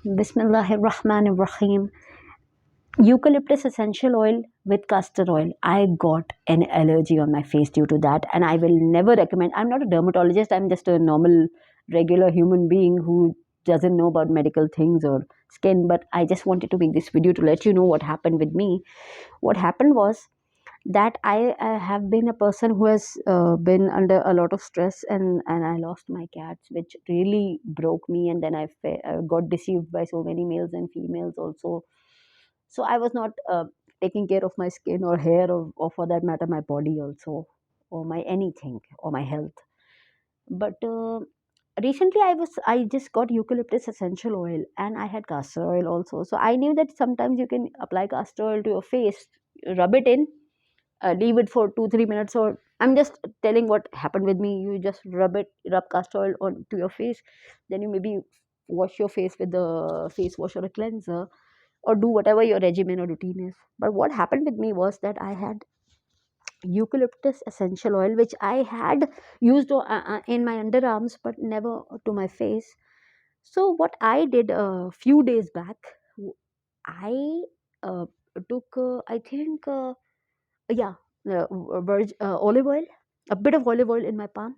Bismillahirrahmanirrahim. Eucalyptus essential oil with castor oil. I got an allergy on my face due to that, and I will never recommend. I'm not a dermatologist, I'm just a normal, regular human being who doesn't know about medical things or skin. But I just wanted to make this video to let you know what happened with me. What happened was that I have been a person who has been under a lot of stress, and I lost my cats, which really broke me. And then I got deceived by so many males and females also. So I was not taking care of my skin or hair, or for that matter my body also, or my anything, or my health. But recently I just got eucalyptus essential oil, and I had castor oil also. So I knew that sometimes you can apply castor oil to your face, rub it in, leave it for 2-3 minutes. Or I'm just telling what happened with me. You just rub castor oil onto your face, then you maybe wash your face with the face wash or a cleanser, or do whatever your regimen or routine is. But what happened with me was that I had eucalyptus essential oil, which I had used in my underarms, but never to my face. So what I did a few days back, I uh, took I think yeah olive oil, a bit of olive oil in my palm.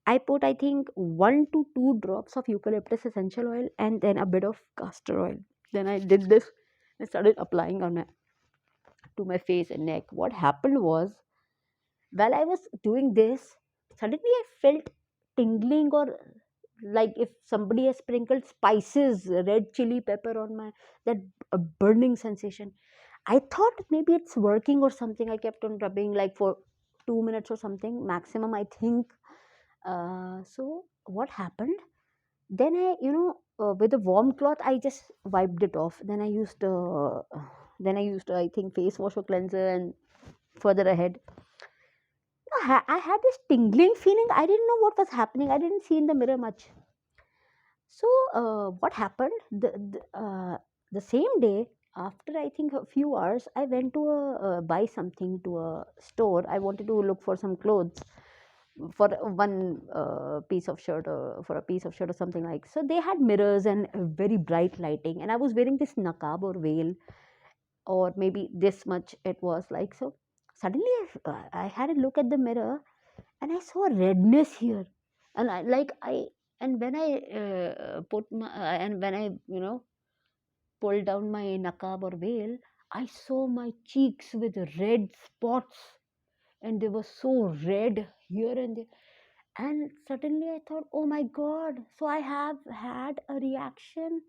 I put, I think, 1 to 2 drops of eucalyptus essential oil, and then a bit of castor oil. Then I did this and started applying on to my face and neck. What happened was, while I was doing this, suddenly I felt tingling, or like if somebody has sprinkled spices, red chili pepper on my, that burning sensation. I thought maybe it's working or something. I kept on rubbing like for 2 minutes or something maximum, I think. So what happened? Then with a warm cloth, I just wiped it off. Then I used, I think, face wash or cleanser, and further ahead, I had this tingling feeling. I didn't know what was happening. I didn't see in the mirror much. So what happened? The same day, after I think a few hours, I went to buy something to a store. I wanted to look for some clothes for one piece of shirt, or for a piece of shirt or something like. So they had mirrors and very bright lighting, and I was wearing this nakab or veil, or maybe this much it was like. So suddenly I had a look at the mirror, and I saw redness here. And I like I and when I put my and when I pulled down my nakab or veil, I saw my cheeks with red spots, and they were so red here and there. And suddenly I thought, oh my god, so I have had a reaction.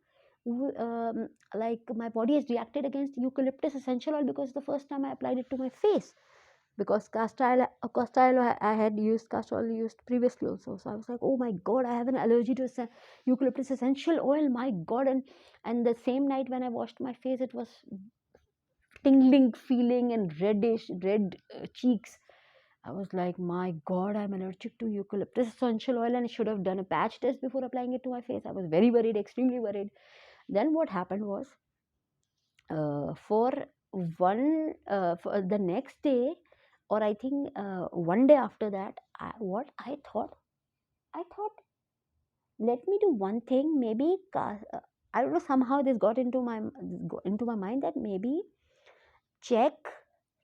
Like my body has reacted against eucalyptus essential oil, because the first time I applied it to my face, because castor oil I had used castor oil used previously also. So I was like, oh my god, I have an allergy to eucalyptus essential oil, my god. And the same night when I washed my face, it was tingling feeling and red cheeks. I was like, my god, I'm allergic to eucalyptus essential oil, and I should have done a patch test before applying it to my face. I was very worried, extremely worried. Then what happened was, for for the next day, or I think one day after that, what I thought, let me do one thing. Maybe I don't know. Somehow this got into my mind that maybe check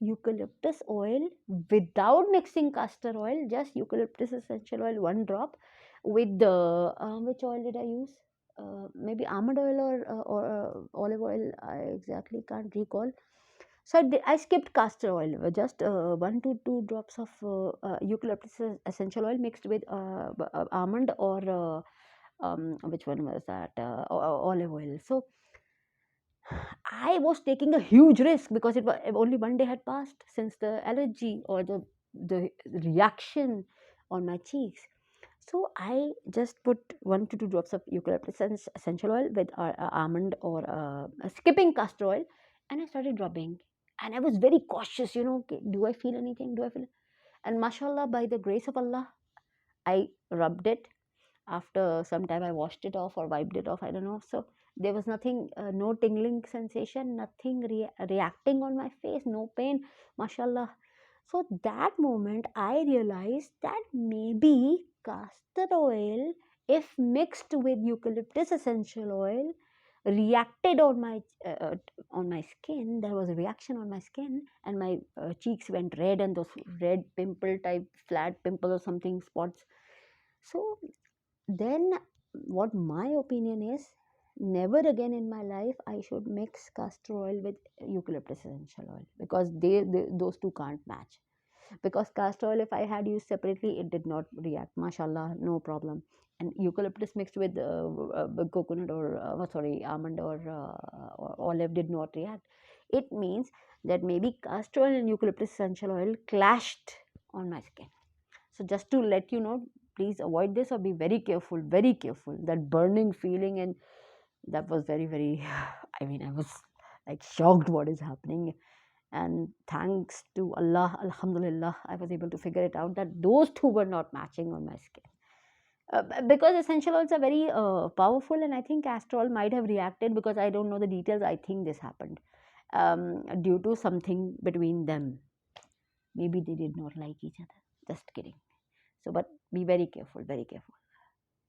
eucalyptus oil without mixing castor oil, just eucalyptus essential oil, 1 drop, with the which oil did I use? Maybe almond oil, or olive oil. I exactly can't recall. So I skipped castor oil. Just 1 to 2 drops of eucalyptus essential oil mixed with almond, or which one was that? Olive oil. So I was taking a huge risk, because it was only one day had passed since the allergy, or the reaction on my cheeks. So I just put 1 to 2 drops of eucalyptus essential oil with almond, or skipping castor oil, and I started rubbing. And I was very cautious. Okay, do I feel anything? Do I feel? And mashallah, by the grace of Allah, I rubbed it. After some time, I washed it off or wiped it off. I don't know. So there was nothing, no tingling sensation, nothing reacting on my face, no pain, mashallah. So that moment, I realized that maybe castor oil, if mixed with eucalyptus essential oil, reacted on my skin. There was a reaction on my skin, and my cheeks went red, and those red pimple type flat pimple or something spots. So then what my opinion is, never again in my life I should mix castor oil with eucalyptus essential oil, because those two can't match. Because castor oil, if I had used separately, it did not react, mashallah, no problem. And eucalyptus mixed with coconut or sorry, almond or olive did not react. It means that maybe castor oil and eucalyptus essential oil clashed on my skin. So just to let you know, please avoid this or be very careful, very careful. That burning feeling, and that was very, very, I mean, I was like shocked what is happening. And thanks to Allah, Alhamdulillah, I was able to figure it out that those two were not matching on my skin. Because essential oils are very powerful, and I think castor oil might have reacted, because I don't know the details. I think this happened due to something between them. Maybe they did not like each other. Just kidding. So, but be very careful, very careful.